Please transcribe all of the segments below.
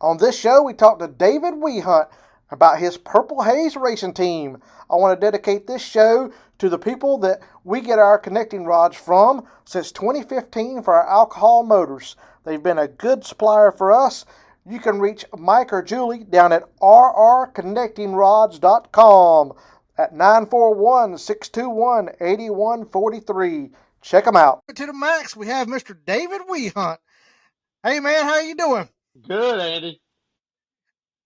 On this show, we talked to David Wehunt about his Purple Haze racing team. I want to dedicate this show to the people that we get our connecting rods from since 2015 for our alcohol motors. They've been a good supplier for us. You can reach Mike or Julie down at rrconnectingrods.com at 941-621-8143. Check them out. To the max, we have Mr. David Wehunt. Hey, man, how you doing? Good, Andy.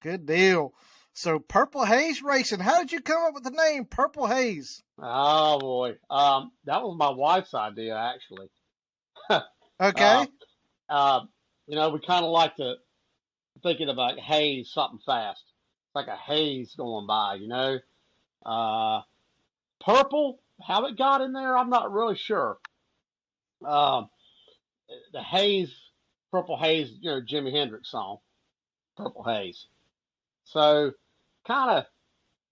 Good deal. So, Purple Haze Racing, how did you come up with the name Purple Haze? Oh, boy. That was my wife's idea, actually. Okay. We kind of like to thinking about haze, something fast. It's like a haze going by, Purple, how it got in there, I'm not really sure. Um, the Haze, Purple Haze, Jimi Hendrix song, Purple Haze. So, kind of,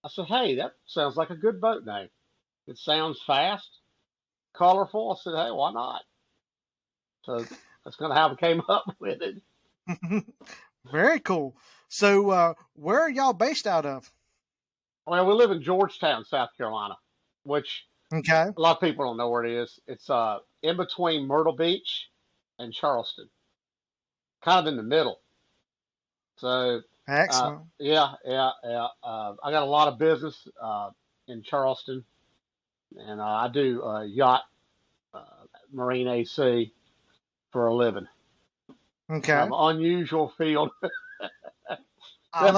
I said, hey, that sounds like a good boat name. It sounds fast, colorful. I said, hey, why not? So that's kind of how I came up with it. Very cool. So, where are y'all based out of? Well, we live in Georgetown, South Carolina, which Okay. a lot of people don't know where it is. It's in between Myrtle Beach and Charleston, kind of in the middle. So, Excellent. yeah. I got a lot of business in Charleston, and I do yacht marine AC for a living. Okay. Kind of unusual field. I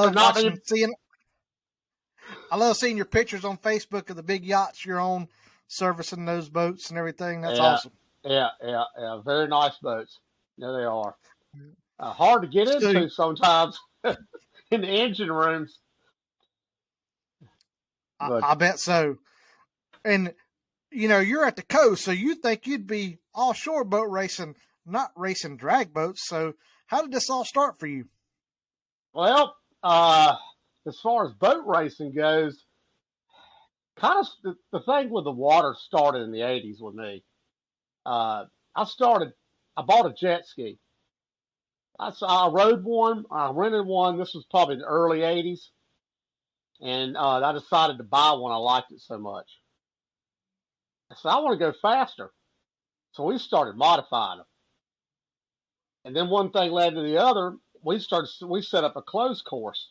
love seeing your pictures on Facebook of the big yachts you're on, servicing those boats and everything. That's awesome. Yeah. Very nice boats. There they are. Hard to get into sometimes in the engine rooms. I bet so. And, you're at the coast, so you think you'd be offshore boat racing, not racing drag boats. So how did this all start for you? Well, as far as boat racing goes, kind of the thing with the water started in the 80s with me. I bought a jet ski. I rode one, I rented one. This was probably the early 80s. And I decided to buy one. I liked it so much. I said, I want to go faster. So we started modifying them. And then one thing led to the other. We set up a closed course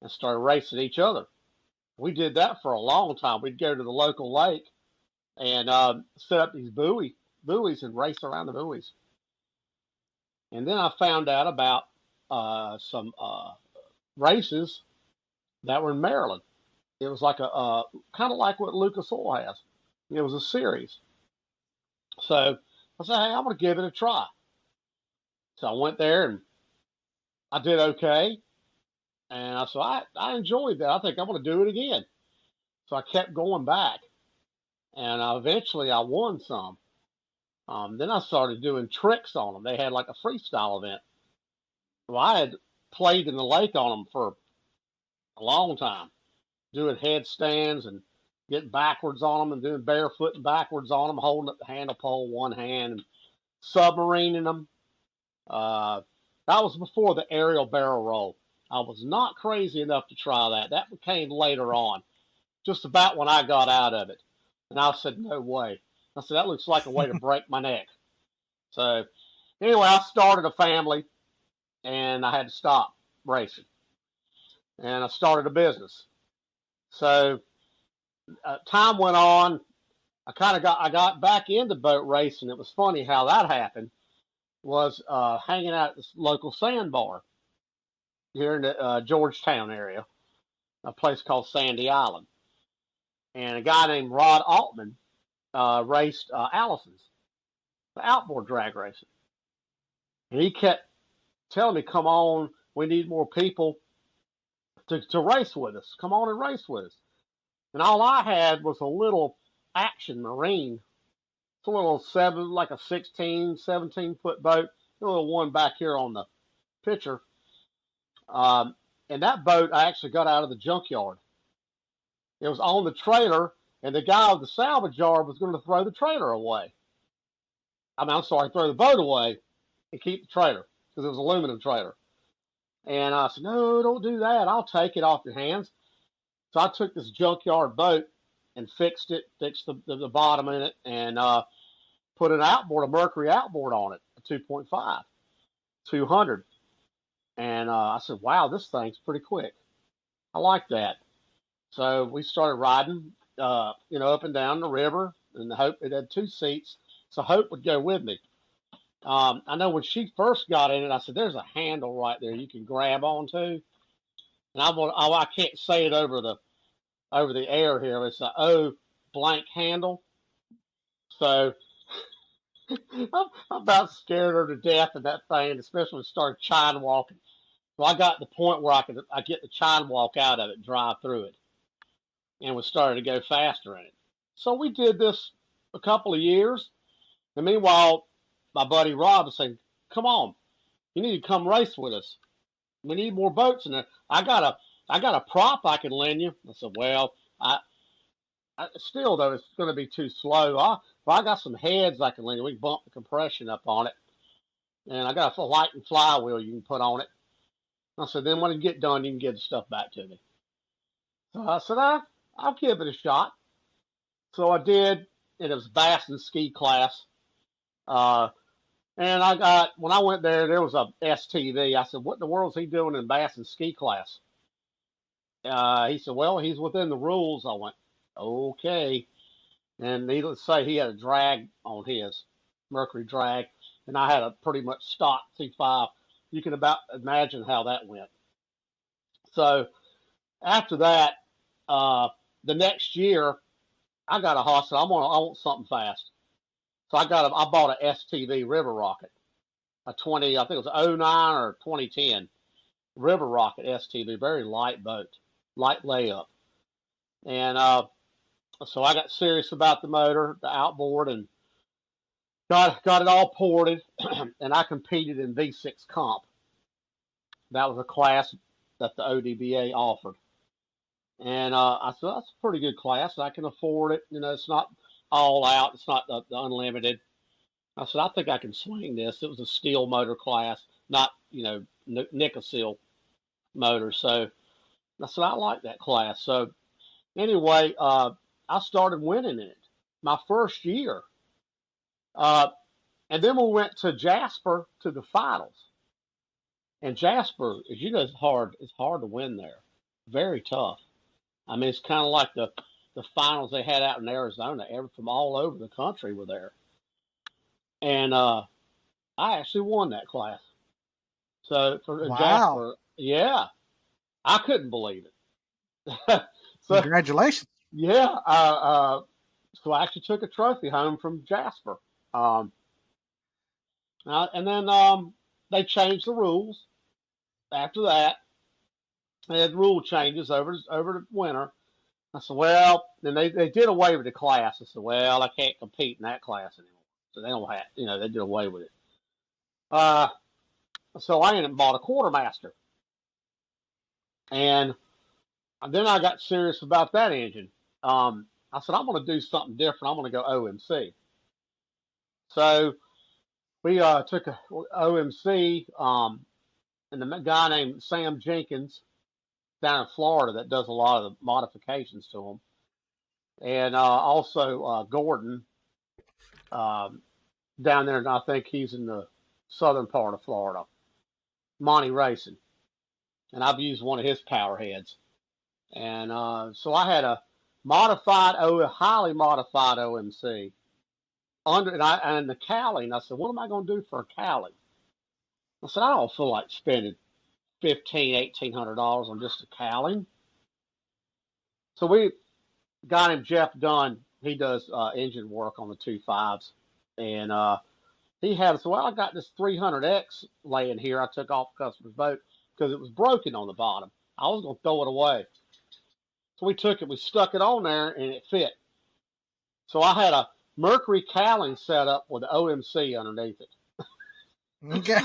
and started racing each other. We did that for a long time. We'd go to the local lake and set up these buoys and race around the buoys. And then I found out about some races that were in Maryland. It was like a kind of like what Lucas Oil has. It was a series. So I said, hey, I'm going to give it a try. So I went there and I did okay. And I said, I enjoyed that. I think I'm going to do it again. So I kept going back. And eventually I won some. Then I started doing tricks on them. They had like a freestyle event. Well, I had played in the lake on them for a long time, doing headstands and getting backwards on them and doing barefoot and backwards on them, holding up the handle pole one hand and submarining them. That was before the aerial barrel roll. I was not crazy enough to try that. That came later on, just about when I got out of it. And I said, no way. I said, that looks like a way to break my neck. So anyway, I started a family and I had to stop racing. And I started a business. So time went on. I got back into boat racing. It was funny how that happened. Was hanging out at this local sandbar here in the Georgetown area, a place called Sandy Island. And a guy named Rod Altman raced Allison's, the outboard drag racing. And he kept telling me, come on, we need more people to race with us. Come on and race with us. And all I had was a little Action Marine. It's a little like a 16, 17-foot boat. A little one back here on the picture. And that boat I actually got out of the junkyard. It was on the trailer, and the guy with the salvage yard was going to throw the trailer away. I'm sorry, throw the boat away and keep the trailer because it was an aluminum trailer. And I said, no, don't do that. I'll take it off your hands. So I took this junkyard boat and fixed the bottom in it, and put an outboard, a Mercury outboard on it, a 2.5, 200. And I said, wow, this thing's pretty quick. I like that. So we started riding, up and down the river, and Hope, it had 2 seats, so Hope would go with me. I know when she first got in it, I said, there's a handle right there you can grab onto. And I can't say it over the air here. It's a O blank handle. So I'm about scared her to death of that thing, especially when it started chine walking. So I got to the point where I get the chine walk out of it, drive through it, and we started to go faster in it. So we did this a couple of years, and meanwhile, my buddy Rob was saying, "Come on, you need to come race with us. We need more boats in there. I got a prop I can lend you." I said, "Well, I still though it's going to be too slow. I got some heads I can lend you. We can bump the compression up on it, and I got a light and flywheel you can put on it." I said, "Then when you get done, you can give the stuff back to me." So I said, I'll give it a shot. So I did, and it was bass and ski class. Uh, and when I went there was a STV. I said, what in the world is he doing in bass and ski class? He said, well, he's within the rules. I went, okay. And needless to say, he had a drag on his Mercury drag, and I had a pretty much stock C5. You can about imagine how that went. So after that, the next year, I got a hustle. I want something fast. So I bought a STV River Rocket, a 20, I think it was 09 or 2010 River Rocket STV, very light boat, light layup. And so I got serious about the motor, the outboard, and got it all ported. And I competed in V6 Comp. That was a class that the ODBA offered. And I said, that's a pretty good class. I can afford it. It's not all out. It's not the unlimited. I said, I think I can swing this. It was a steel motor class, not, nickel seal motor. So I said, I like that class. So anyway, I started winning in it my first year. And then we went to Jasper to the finals. And Jasper, as you know, is hard. It's hard to win there. Very tough. I mean, it's kind of like the finals they had out in Arizona. From all over the country were there. And I actually won that class. So for Wow. Jasper, yeah, I couldn't believe it. So, congratulations. Yeah. So I actually took a trophy home from Jasper. And then they changed the rules after that. They had rule changes over the winter. I said, well, then they did away with the class. I said, well, I can't compete in that class anymore. So they don't have, they did away with it. So I ended up bought a quartermaster. And then I got serious about that engine. I said, I'm going to do something different. I'm going to go OMC. So we took a OMC, and the guy named Sam Jenkins down in Florida that does a lot of the modifications to them. And also Gordon down there, and I think he's in the southern part of Florida, Monty Racing. And I've used one of his power heads. And so I had a highly modified OMC and the cowling. I said, what am I going to do for a cowling? I said, I don't feel like spending $1,800 on just a cowling. So we got him Jeff Dunn. He does engine work on the 2.5s, and he had us. Well, I got this 300X laying here. I took off the customer's boat because it was broken on the bottom. I was going to throw it away. So we took it, we stuck it on there, and it fit. So I had a Mercury cowling set up with OMC underneath it. Okay.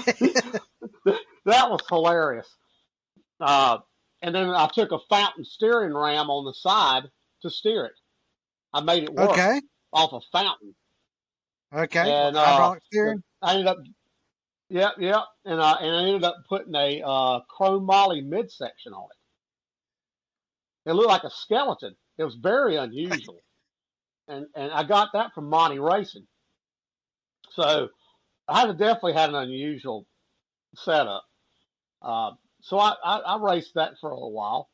That was hilarious. And then I took a fountain steering ram on the side to steer it. I made it work off a fountain. Okay. And hydraulic steering. I ended up Yeah, yeah, and I ended up putting a chrome moly midsection on it. It looked like a skeleton. It was very unusual, and I got that from Monty Racing. So I had definitely had an unusual setup. Uh, so I raced that for a little while.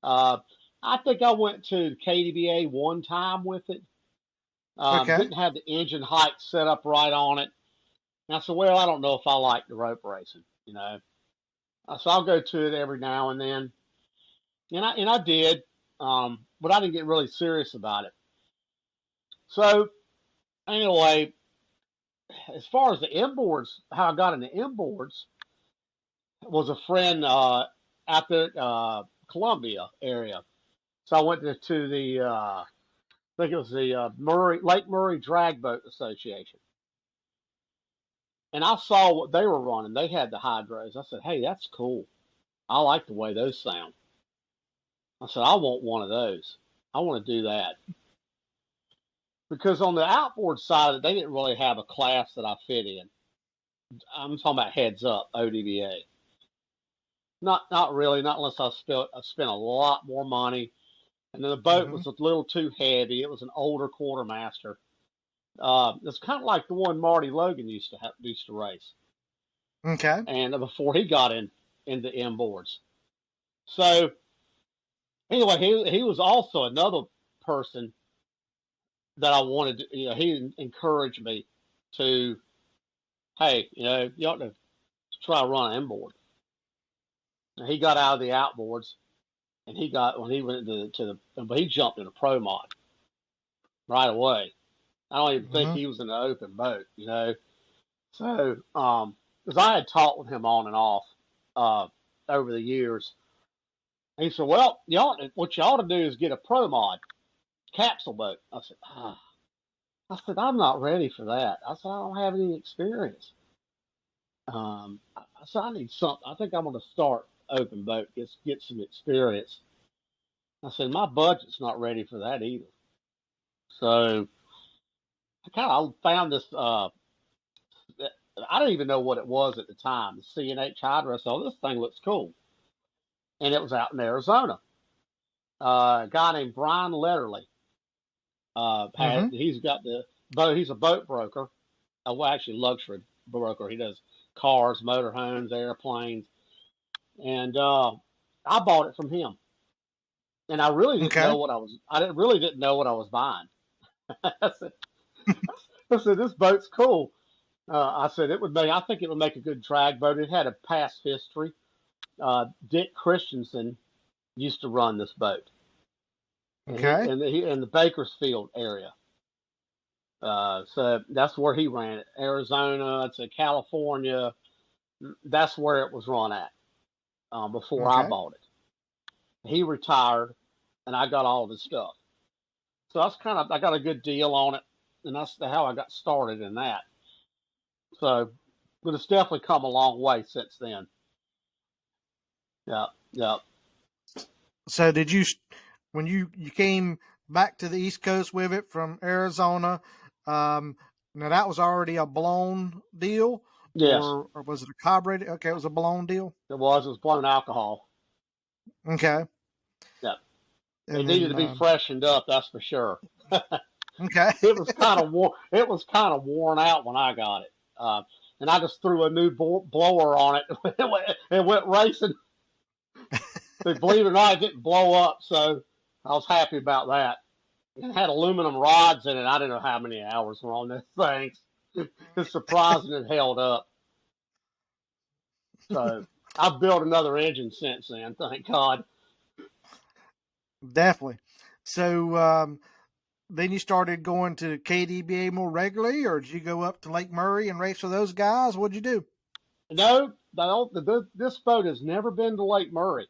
Uh, I think I went to KDBA one time with it. Okay. Didn't have the engine height set up right on it. And I said, well, I don't know if I like the rope racing, you know. So I'll go to it every now and then, and I did, but I didn't get really serious about it. So anyway, as far as the inboards, how I got into inboards was a friend out there Columbia area. So I went to the I think it was the Lake Murray Drag Boat Association, and I saw what they were running. They had the hydros. I said, "Hey, that's cool. I like the way those sound." I said, "I want one of those. I want to do that." Because on the outboard side, they didn't really have a class that I fit in. I'm talking about heads up ODBA. Not really, not unless I spent a lot more money. And then the boat Mm-hmm. was a little too heavy. It was an older quartermaster. It's kind of like the one Marty Logan used to race, Okay. and before he got into inboards. So anyway, he was also another person that I wanted to, he encouraged me to, hey, you ought to try run an inboard. And he got out of the outboards, and when he went but he jumped in a pro mod right away. I don't even think Mm-hmm. he was in an open boat, So, because I had talked with him on and off uh, over the years, he said, "Well, what you ought to do is get a pro mod capsule boat." I said, I'm not ready for that. I said, I don't have any experience. I said, I need something. I think I'm going to start open boat, get some experience. I said, my budget's not ready for that either. So I kind of found this. I don't even know what it was at the time. The C&H Hydro. I said, oh, this thing looks cool, and it was out in Arizona. A guy named Brian Letterly Mm-hmm. he's got the boat. He's a boat broker. Well, actually, luxury broker. He does cars, motorhomes, airplanes, and I bought it from him. And I really didn't Okay. know what I was. I didn't really didn't know what I was buying. I said, this boat's cool. I said it would make. I think it would make a good drag boat. It had a past history. Dick Christensen used to run this boat, and Okay. he in the Bakersfield area. So that's where he ran it. Arizona to California. That's where it was run at before I Okay. bought it. He retired, and I got all of his stuff. So I got a good deal on it, and that's how I got started in that. So, but it's definitely come a long way since then. Yeah, yeah, So did you, when you came back to the East Coast with it from Arizona, now that was already a blown deal, yes, or was it a carbureted? Okay, it was a blown deal. it was. It was blown alcohol. Okay. Yeah, it And needed then to be freshened up. That's for sure. okay. It was kind of It was kind of worn out when I got it, and I just threw a new blower on it. It went racing. But believe it or not, it didn't blow up, so I was happy about that. It had aluminum rods in it. I didn't know how many hours were on those things. It's surprising it held up. So I've built another engine since then, thank God. Definitely. So then you started going to KDBA more regularly, or did you go up to Lake Murray and race with those guys? What'd you do? No, this boat has never been to Lake Murray.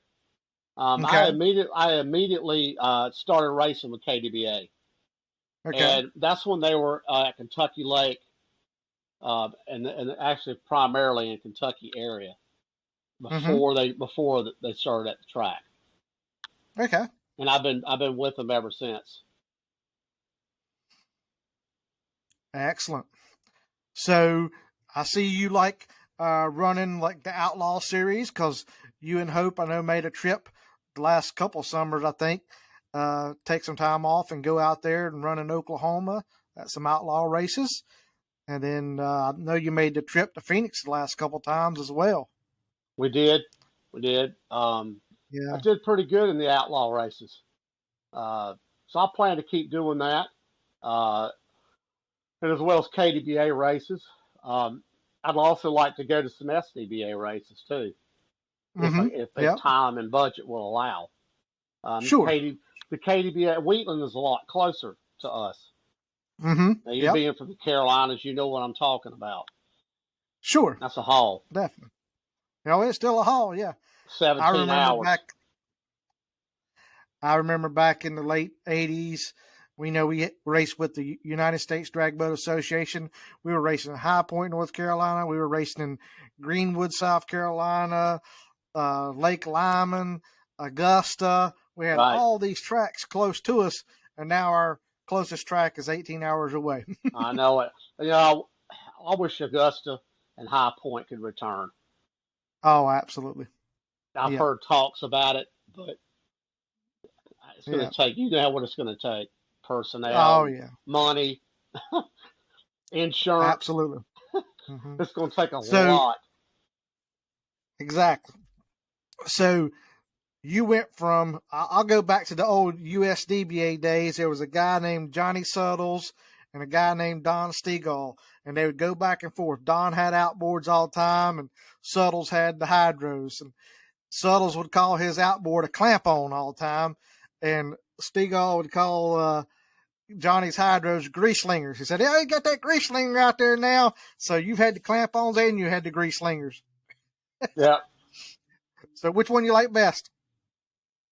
Okay. I immediately started racing with KDBA, Okay. and that's when they were at Kentucky Lake, and actually primarily in Kentucky area Mm-hmm. before they started at the track. Okay. And I've been with them ever since. Excellent. So I see you like running like the Outlaw series? Because you and Hope, I know, made a trip the last couple summers, I think. Take some time off and go out there and run in Oklahoma at some outlaw races. And then I know you made the trip to Phoenix the last couple times as well. We did. I Yeah. did pretty good in the outlaw races. So I plan to keep doing that. And as well as KDBA races. I'd also like to go to some SDBA races too, Mm-hmm. if Yeah. time and budget will allow. Sure. The KDBA Wheatland is a lot closer to us. Mm-hmm. Now, you Yep. being from the Carolinas, you know what I'm talking about. Sure. That's a haul. Definitely. It's still a haul. Yeah. I 17 remember hours. back. I remember back in the late '80s. We know we raced with the United States Drag Boat Association. We were racing in High Point, North Carolina. We were racing in Greenwood, South Carolina, Lake Lyman, Augusta. We had Right. all these tracks close to us, and now our closest track is 18 hours away. I know it. I wish Augusta and High Point could return. Oh, absolutely. I've Yeah. heard talks about it, but it's going Yeah. to take, you know what it's going to take: Oh, personnel, yeah. money, insurance. Absolutely. Mm-hmm. It's going to take a So, lot. exactly. So, you went from, I'll go back to the old USDBA days. There was a guy named Johnny Suttles and a guy named Don Stegall, and they would go back and forth. Don had outboards all the time, and Suttles had the hydros. And Suttles would call his outboard a clamp on all the time, and Stegall would call Johnny's hydros grease slingers. He said, "Yeah, you got that grease slinger out there now." So you've had the clamp ons and you had the grease slingers. Yeah. So which one you like best?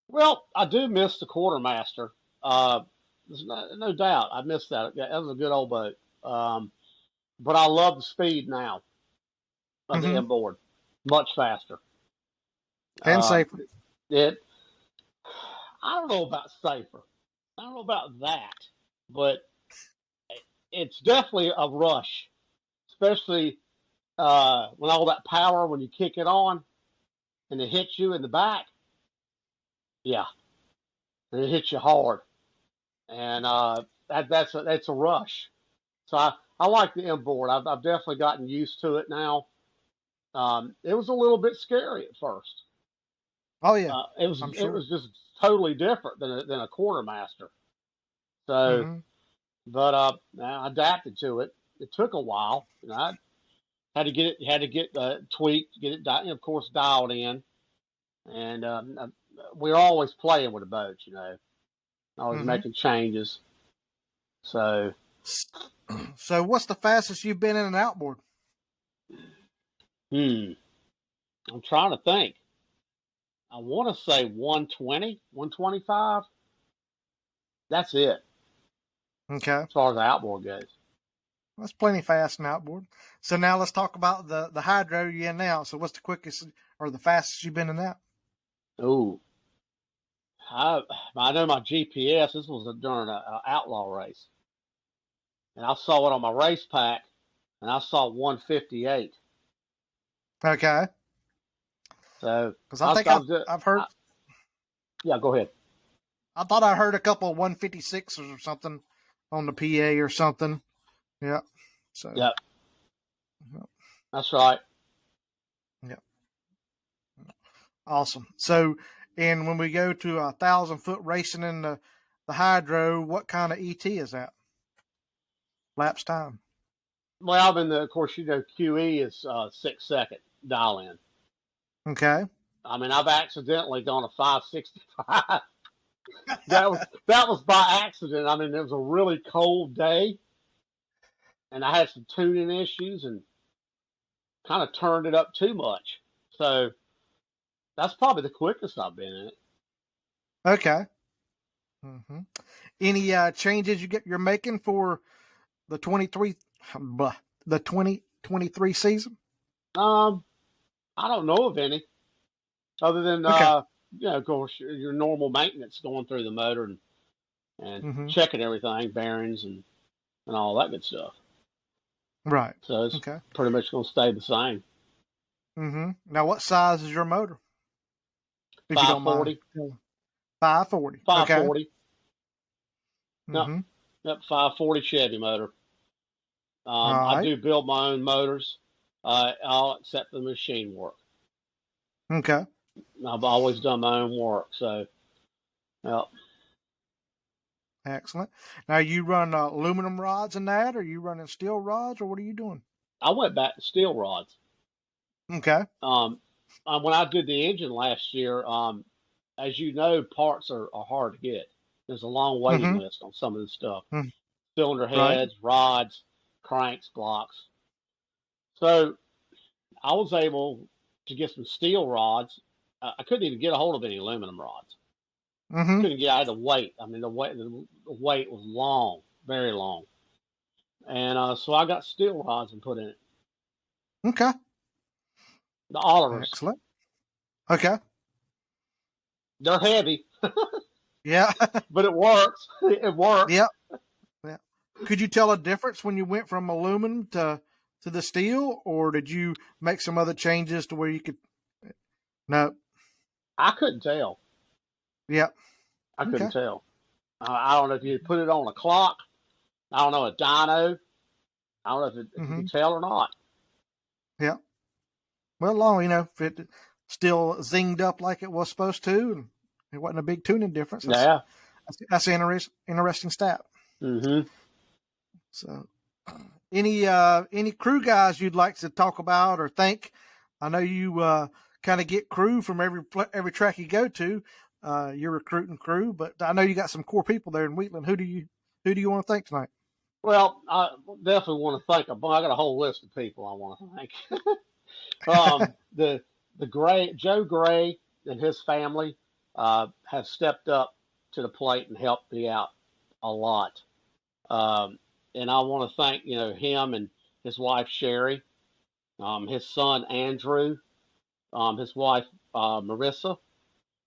Well, I do miss the quartermaster. There's no doubt. I miss that. Yeah, that was a good old boat. But I love the speed now of the Mm-hmm. inboard. Much faster. And Um, safer. it. I don't know about safer. I don't know about that, but it's definitely a rush, especially when all that power, when you kick it on and it hits you in the back. Yeah, and it hits you hard, and that's a rush. So I like the inboard. I've definitely gotten used to it now. It was a little bit scary at first. Oh yeah, It was I'm it sure. was just totally different than a quartermaster. So, Mm-hmm. but I adapted to it. It took a while. I had to get tweaked, get it, of course, dialed in, and we're always playing with the boat. Always Mm-hmm. making changes. So, So what's the fastest you've been in an outboard? I'm trying to think. I want to say 120, 125. That's it Okay, as far as the outboard goes. that's plenty fast in outboard. So now let's talk about the hydro you're in now. So what's the quickest or the fastest you've been in that? Ooh, I, I know my GPS. This was during an outlaw race, and I saw it on my race pack, and I saw 158. Okay, So because I think I've heard. yeah, go ahead. I thought I heard a couple of 156 or something on the PA or something. Yeah. So. Yeah, Yeah. that's right. Yeah. Awesome. So, and when we go to 1,000-foot racing in the hydro, what kind of ET is that? Lapse time. Well, then of course QE is 6 second dial in. Okay. I mean, I've accidentally gone a 565. that was by accident. I mean, it was a really cold day, and I had some tuning issues and kind of turned it up too much. So that's probably the quickest I've been in it. Okay. Mm-hmm. Any changes you're making for the 2023 season? I don't know of any other than Okay. of course, your normal maintenance going through the motor and Mm-hmm. checking everything, bearings and all that good stuff. Right. So it's Okay. pretty much going to stay the same. Mm-hmm. Now, what size is your motor? If you don't mind. 540. 540. Okay. 540. Yep. Mm-hmm. Yep. 540 Chevy motor. All I right. do build my own motors, all except the machine work. Okay. I've always done my own work. So, yep. Excellent. Now, you run aluminum rods in that, or you running steel rods, or what are you doing? I went back to steel rods. Okay. When I did the engine last year, as you know, parts are hard to get. There's a long waiting Mm-hmm. list on some of this stuff. Mm. Cylinder Right. heads, rods, cranks, blocks. So I was able to get some steel rods. I couldn't even get a hold of any aluminum rods. Mm-hmm. Couldn't get out of the weight. I mean, the weight was long, very long. And so I got steel rods and put in it. Okay. The Olivers. Excellent. Okay. They're heavy, Yeah. but it works. It works. Yeah. Yeah. Could you tell a difference when you went from aluminum to the steel, or did you make some other changes to where you could? No. I couldn't tell. Yeah. I Okay. couldn't tell. I don't know if you put it on a clock. I don't know, a dyno. I don't know if you Mm-hmm. could tell or not. Yeah. Well, long, if it still zinged up like it was supposed to, and it wasn't a big tuning difference. Yeah. That's an interesting stat. Mm-hmm. So, any crew guys you'd like to talk about or thank? I know you kind of get crew from every track you go to. You're recruiting crew, but I know you got some core people there in Wheatland. Who do you want to thank tonight? Well, I definitely want to thank. I got a whole list of people I want to thank. The Gray Joe Gray and his family have stepped up to the plate and helped me out a lot. And I want to thank him and his wife Sherry, his son Andrew, his wife Marissa,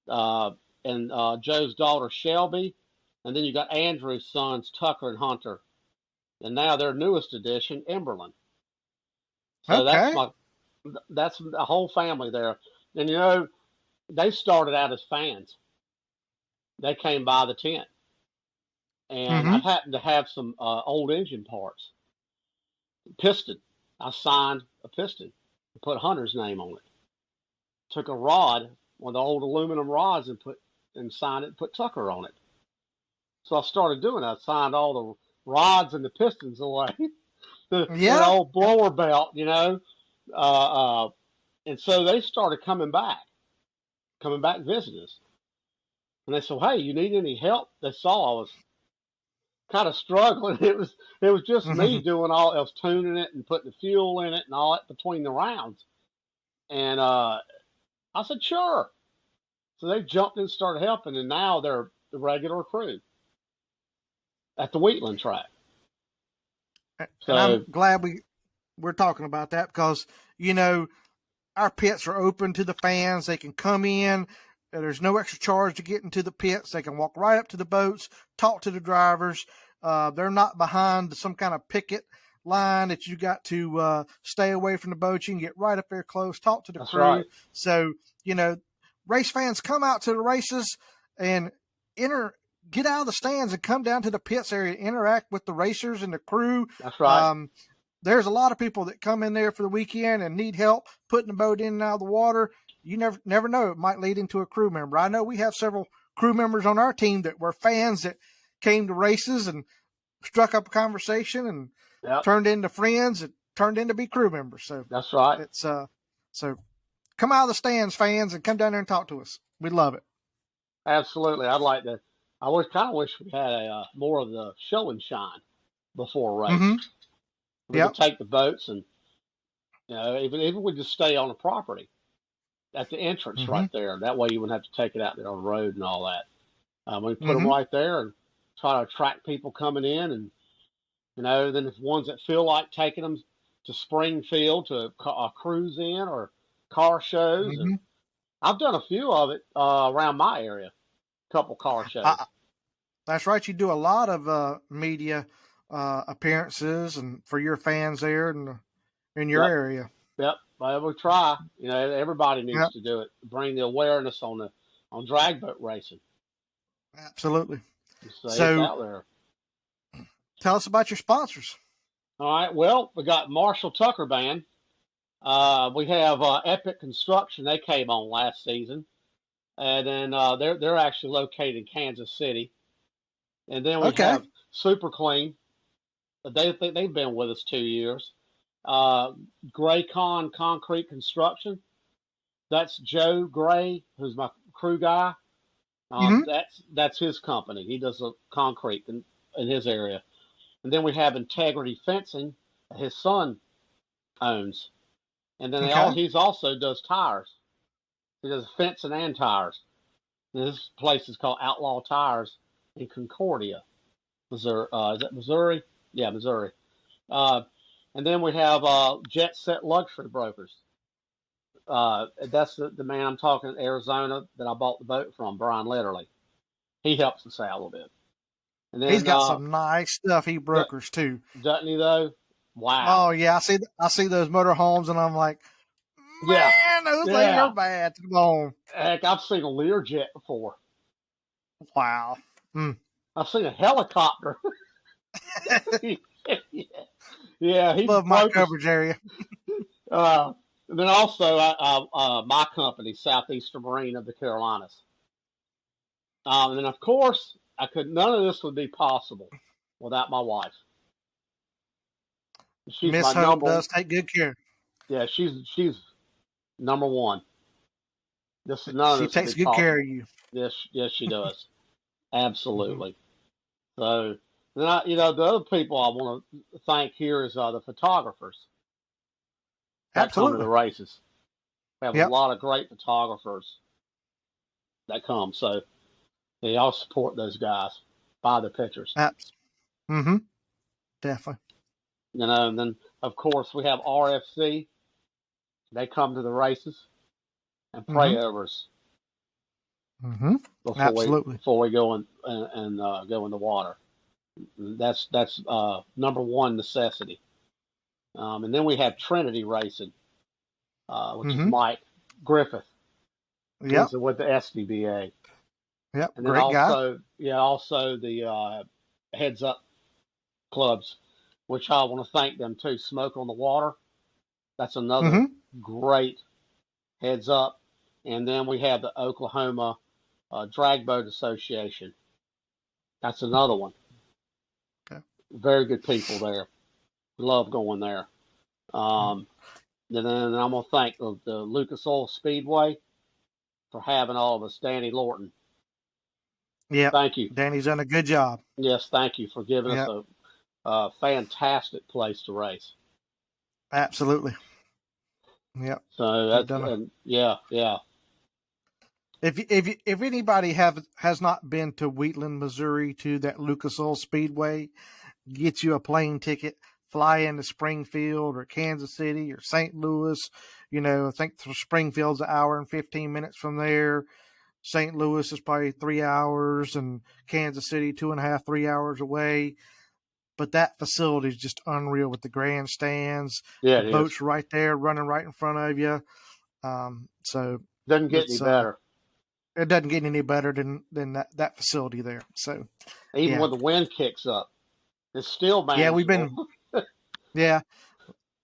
uh, and Joe's daughter Shelby, and then you got Andrew's sons Tucker and Hunter, and now their newest addition Emberlyn. So Okay. that's the whole family there, and they started out as fans. They came by the tent, and I Mm-hmm. happened to have some old engine parts. Piston. I signed a piston, put Hunter's name on it. Took a rod, one of the old aluminum rods, and signed it, and put Tucker on it. So I started doing it. I signed all the rods and the pistons away, an Yeah. old blower belt. Uh, uh, and so they started coming back visiting us. And they said, "Hey, you need any help?" They saw I was kind of struggling. It was just me Mm-hmm. doing I was tuning it and putting the fuel in it and all that between the rounds. And I said, "Sure." So they jumped in and started helping, and now they're the regular crew at the Wheatland track. And I'm So glad we're talking about that because you know our pits are open to the fans. They can come in. There's no extra charge to get into the pits. They can walk right up to the boats, talk to the drivers. They're not behind some kind of picket line that you got to stay away from the boat. You can get right up there close, talk to the that's crew. right. So, race fans come out to the races and get out of the stands and come down to the pits area to interact with the racers and the crew. That's right. Um, there's a lot of people that come in there for the weekend and need help putting the boat in and out of the water. You never know. It might lead into a crew member. I know we have several crew members on our team that were fans that came to races and struck up a conversation and Yep. turned into friends and turned into be crew members. So That's right. it's so come out of the stands, fans, and come down there and talk to us. We love it. Absolutely. I'd like to. I kind of wish we had a more of the show and shine before a race. Mm-hmm. We could Yep. take the boats and even we just stay on the property at the entrance Mm-hmm. right there. That way you wouldn't have to take it out there on the road and all that. We put them Mm-hmm. right there and try to attract people coming in, and then the ones that feel like taking them to Springfield to a cruise in or car shows, and Mm-hmm. I've done a few of it around my area, a couple car shows. That's right. You do a lot of media appearances and for your fans there in your Yep, area. yep. Well, we try. You know, everybody needs Yep, to do it. Bring the awareness on drag boat racing. absolutely. Say it's So out there. tell us about your sponsors. All right. Well, we got Marshall Tucker Band. We have Epic Construction. They came on last season, and then they're actually located in Kansas City. And then we Okay. have Super Clean. They've been with us 2 years. Gray Con Concrete Construction. That's Joe Gray, who's my crew guy. Mm-hmm. That's his company. He does concrete in his area. And then we have Integrity Fencing, that his son owns. And then Okay. he's also does tires. He does fencing and tires. And this place is called Outlaw Tires in Concordia, Missouri. Is that Missouri? Yeah, Missouri. Uh, and then we have Jet Set Luxury Brokers. That's the man I'm talking in Arizona that I bought the boat from, Brian Letterly. He helps us out a little bit. And He's then got some nice stuff. He brokers too. doesn't he though? Oh Wow. yeah, I see those motor homes, and I'm like, Yeah. man, those things Yeah. are bad. Come on. Heck, I've seen a Learjet before. Wow. Mm. I've seen a helicopter. Yeah, he Love my broke us. coverage area. And then also my company, Southeastern Marine of the Carolinas. And then of course, none of this would be possible without my wife. She's Miss my Hope number. does take good care. Yeah, she's number one. None of She this would takes be good possible. care of you. Yes, she does. Absolutely. So, then the other people I want to thank here is the photographers that come to Absolutely. the races. We have a Yep. lot of great photographers that come, so they all support those guys, buy their pictures. Mm-hmm. Definitely. And then of course we have RFC. They come to the races and pray over us Mm-hmm. Absolutely. before we go and go in the water. That's number one necessity. And then we have Trinity Racing, which is Mike Griffith. Yep. He's with the SDBA. Yep. And then Great guy. also the Heads Up clubs, which I want to thank them too. Smoke on the Water. That's another great Heads Up. And then we have the Oklahoma Drag Boat Association. That's another one. Okay. Very good people there. Love going there. Then I'm going to thank the Lucas Oil Speedway for having all of us. Danny Lorton. Yeah. Thank you. Danny's done a good job. Yes, thank you for giving us a fantastic place to race. Absolutely. Yep. So that's yeah. If anybody has not been to Wheatland, Missouri, to that Lucas Oil Speedway, get you a plane ticket, fly into Springfield or Kansas City or St. Louis. I think Springfield's an hour and 15 minutes from there. St. Louis is probably 3 hours, and Kansas City 2.5, 3 hours away. But that facility is just unreal with the grandstands. Yeah, the boat's right there, running right in front of you. So doesn't get any better. It doesn't get any better than that facility there. So even when the wind kicks up, it's still manageable. Yeah, we've been.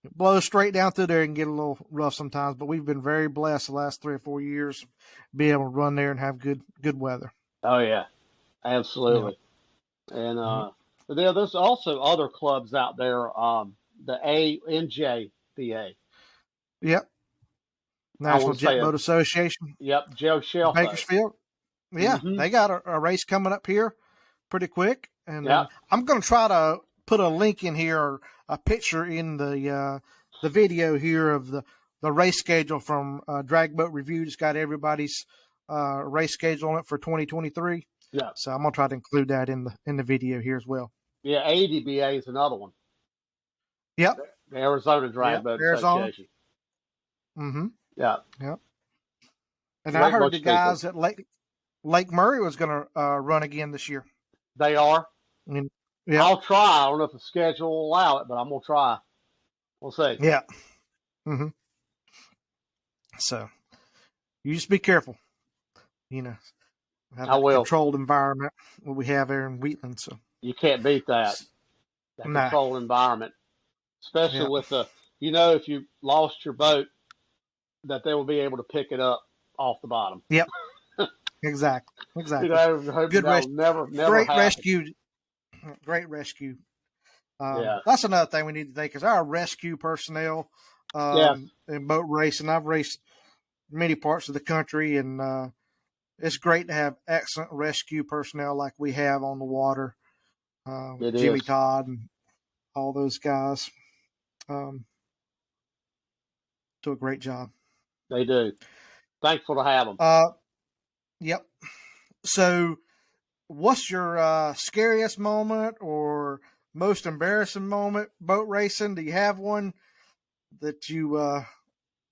It blows straight down through there and get a little rough sometimes, but we've been very blessed the last 3 or 4 years be able to run there and have good weather. Oh yeah, absolutely. Yeah. And there's also other clubs out there. The NJBA. Yep. National Jet Boat Association. Yep, Joe Shelfo. Bakersfield. Yeah, they got a race coming up here pretty quick, and I'm going to try to put a link in here, or a picture in the video here of the race schedule from Drag Boat Review. It's got everybody's race schedule on it for 2023. Yeah. So I'm going to try to include that in the video here as well. Yeah, ADBA is another one. Yep. The Arizona Drag Boat Association. Mm-hmm. Yeah. Yep. And I heard the guys at Lake Murray was going to run again this year. They are. Yeah. I'll try. I don't know if the schedule will allow it, but I'm going to try. We'll see. Yeah. Mm-hmm. So you just be careful. You know, have I that will. controlled environment what we have here in Wheatland. So You can't beat that nah, controlled environment, especially yeah, with if you lost your boat, that they will be able to pick it up off the bottom. yep, exactly. Hoping Good that'll rest, never great happen. rescue, great rescue. Yeah. That's another thing we need to think is our rescue personnel Yes. in boat racing. I've raced many parts of the country, and it's great to have excellent rescue personnel like we have on the water. It Jimmy is. Todd and all those guys um, do a great job. They do. Thankful to have them. Yep. So, what's your scariest moment or most embarrassing moment boat racing? Do you have one that you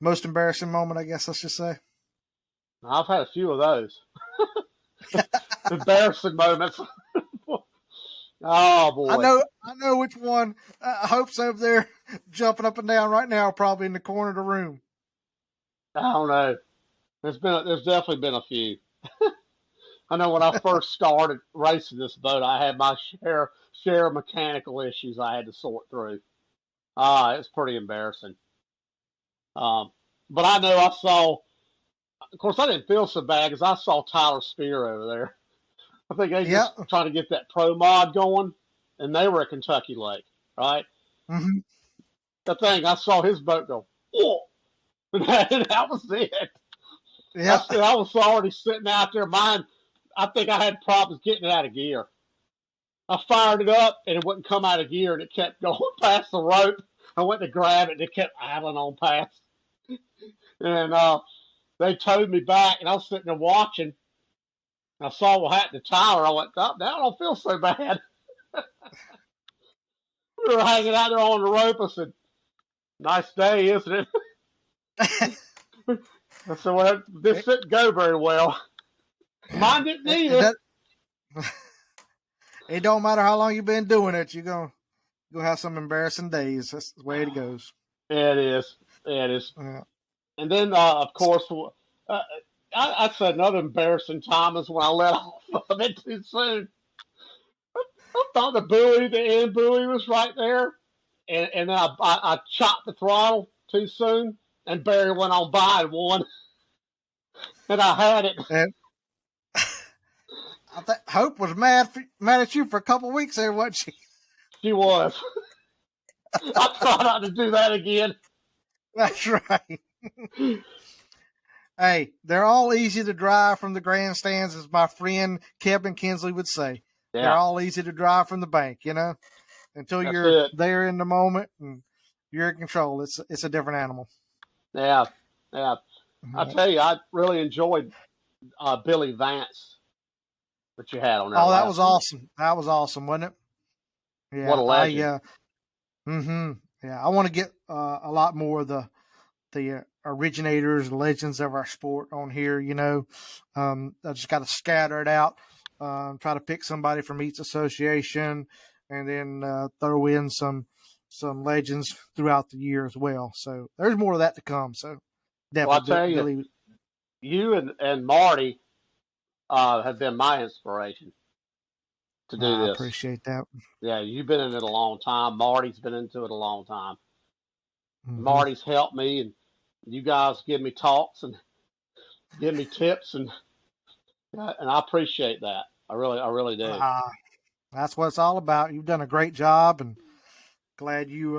most embarrassing moment? I guess let's just say. I've had a few of those embarrassing moments. Oh boy. I know which one. Hope's over there jumping up and down right now, probably in the corner of the room. I don't know. There's definitely been a few. I know when I first started racing this boat, I had my share of mechanical issues I had to sort through. It's pretty embarrassing. Um, but I know I saw. Of course, I didn't feel so bad because I saw Tyler Spear over there. I think they Yeah. just trying to get that pro mod going, and they were at Kentucky Lake, right? Mm-hmm. The thing I saw his boat go, whoa, and that was it. Yeah. I was already sitting out there. I think I had problems getting it out of gear. I fired it up and it wouldn't come out of gear, and it kept going past the rope. I went to grab it and it kept idling on past. And they towed me back, and I was sitting there watching. I saw what happened to Tyler. I went, oh, now I don't feel so bad. We were hanging out there on the rope. I said, nice day, isn't it? I said, well, this didn't go very well. Mine didn't either. It don't matter how long you've been doing it, you're gonna have some embarrassing days. That's the way it goes. It is. It is. Yeah. And then, of course, I'd say another embarrassing time is when I let off of it too soon. I thought the end buoy was right there, and then I chopped the throttle too soon, and Barry went on by and won, and I had it. And I think Hope was mad at you for a couple of weeks there, wasn't she? She was. I try not to do that again. That's right. Hey, they're all easy to drive from the grandstands, as my friend Kevin Kinsley would say. Yeah. They're all easy to drive from the bank, until That's you're it. there in the moment and you're in control. It's a different animal. Yeah. I tell you, I really enjoyed Billy Vance that you had on there. Oh, that was awesome. That was awesome, wasn't it? Yeah. What a legend. Yeah, I want to get a lot more of the originators, legends of our sport on here. I just got to scatter it out, try to pick somebody from each association, and then throw in some legends throughout the year as well. So there's more of that to come. So definitely, well, I tell you, you and Marty have been my inspiration to do this. I appreciate that. Yeah, you've been in it a long time. Marty's been into it a long time. Mm-hmm. Marty's helped me, and you guys give me talks and give me tips, and I appreciate that. I really do. That's what it's all about. You've done a great job, and glad you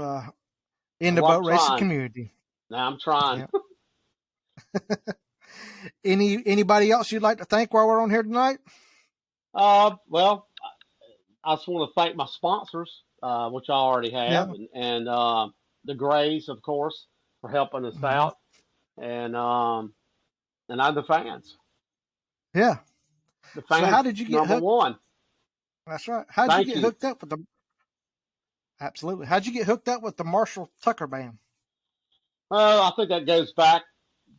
in the boat racing community. Now I'm trying. Yep. Anybody else you'd like to thank while we're on here tonight? Well, I just want to thank my sponsors, which I already have, and the Grays, of course, for helping us out, and I'm the fans. Yeah. The fans. So how did you get number hooked? one? That's right. How'd you get hooked up with the? Absolutely. How'd you get hooked up with the Marshall Tucker band? Well, I think that goes back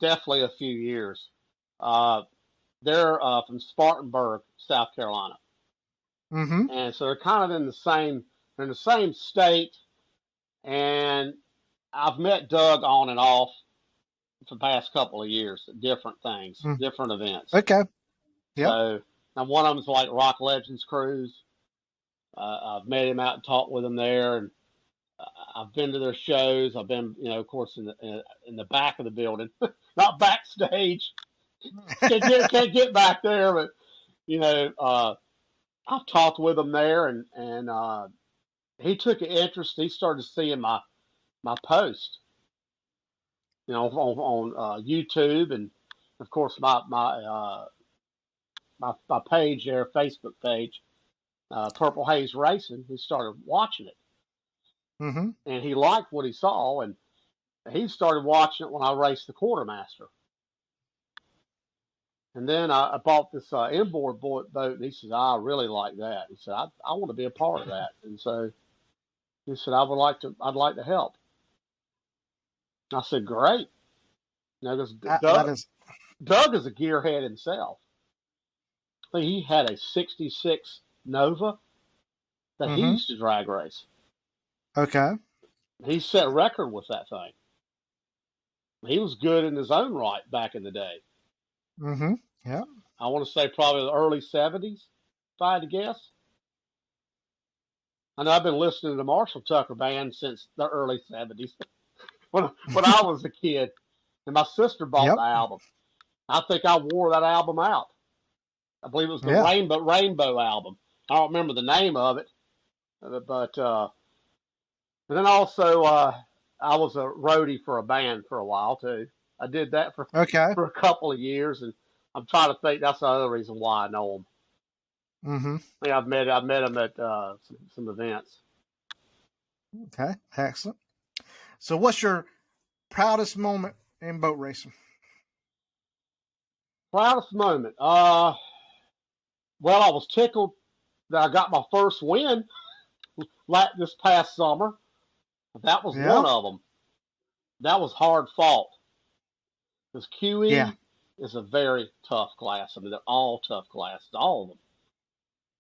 definitely a few years. They're from Spartanburg, South Carolina. Mm-hmm. And so they're kind of in the same state. And I've met Doug on and off for the past couple of years, different things, Mm. different events. Okay. Yep. So now one of them's like Rock Legends Cruise. I've met him out and talked with him there, and I've been to their shows. I've been, of course, in the back of the building, not backstage. Can't get back there, but I've talked with him there, and he took an interest. He started seeing my post, on YouTube, and of course my page there, Facebook page, Purple Haze Racing. He started watching it, Mm-hmm. and he liked what he saw, and he started watching it when I raced the Quartermaster. And then I bought this inboard boat, and he said, "I really like that." He said, "I want to be a part of that," and so he said, "I'd like to help." I said, "Great." Because Doug is a gearhead himself. I think he had a '66 Nova that he used to drag race. Okay. He set a record with that thing. He was good in his own right back in the day. Mm-hmm. Yeah. I want to say probably the early '70s, if I had to guess. I know I've been listening to the Marshall Tucker Band since the early '70s, when I was a kid, and my sister bought the album. I think I wore that album out. I believe it was the Rainbow album. I don't remember the name of it, but and then also I was a roadie for a band for a while too. I did that for a couple of years, and I'm trying to think. That's the other reason why I know him. Mm-hmm. I think I've met him at some events. Okay, excellent. So, what's your proudest moment in boat racing? Proudest moment? Well, I was tickled that I got my first win this past summer. That was one of them. That was hard fought. Because QE is a very tough class. I mean, they're all tough classes, all of them.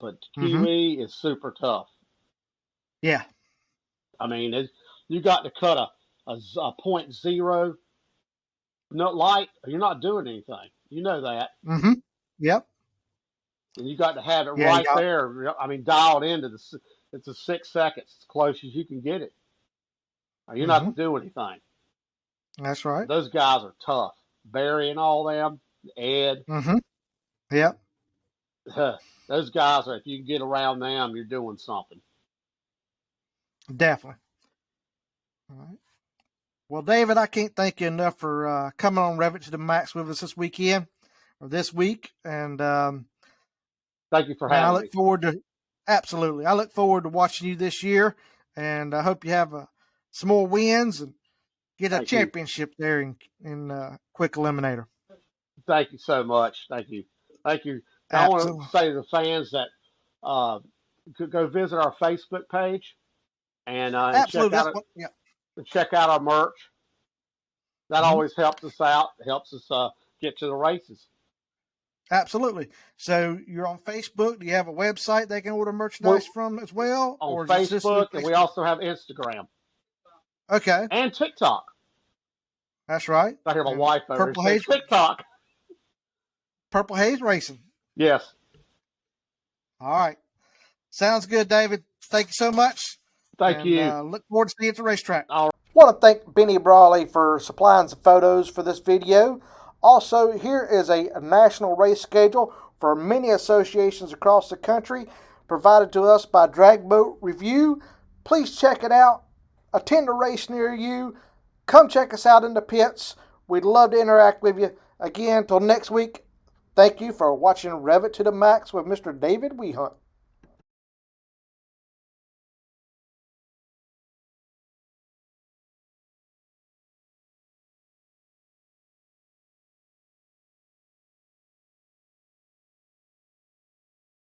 But QE is super tough. Yeah. I mean, you got to cut a 0.0 nut light, you're not doing anything. You know that. Mm-hmm. Yep. And you got to have it right there. I mean, dialed into it's a 6 seconds, as close as you can get it. Or you're not going to do anything. That's right. Those guys are tough. Barry and all them, Ed. Mm-hmm. Yep. Those guys, if you can get around them, you're doing something. Definitely. All right. Well, David, I can't thank you enough for coming on Rev It to the Max with us this weekend or this week. And thank you for having me. I look forward to watching you this year. And I hope you have some more wins and get a championship there in Quick Eliminator. Thank you so much. Thank you. I want to say to the fans that go visit our Facebook page and check out our merch. That always helps us out. Helps us get to the races. Absolutely. So you're on Facebook. Do you have a website they can order merchandise from as well? On Facebook, and we also have Instagram. Okay. And TikTok. That's right. I hear my wife over here say TikTok. Purple Haze Racing. Yes. All right. Sounds good, David. Thank you so much. Thank you. Look forward to seeing you at the racetrack. All right. Want to thank Benny Brawley for supplying some photos for this video. Also, here is a national race schedule for many associations across the country provided to us by Drag Boat Review. Please check it out. Attend a race near you. Come check us out in the pits. We'd love to interact with you. Again, till next week, thank you for watching Rev It to the Max with Mr. David Wehunt.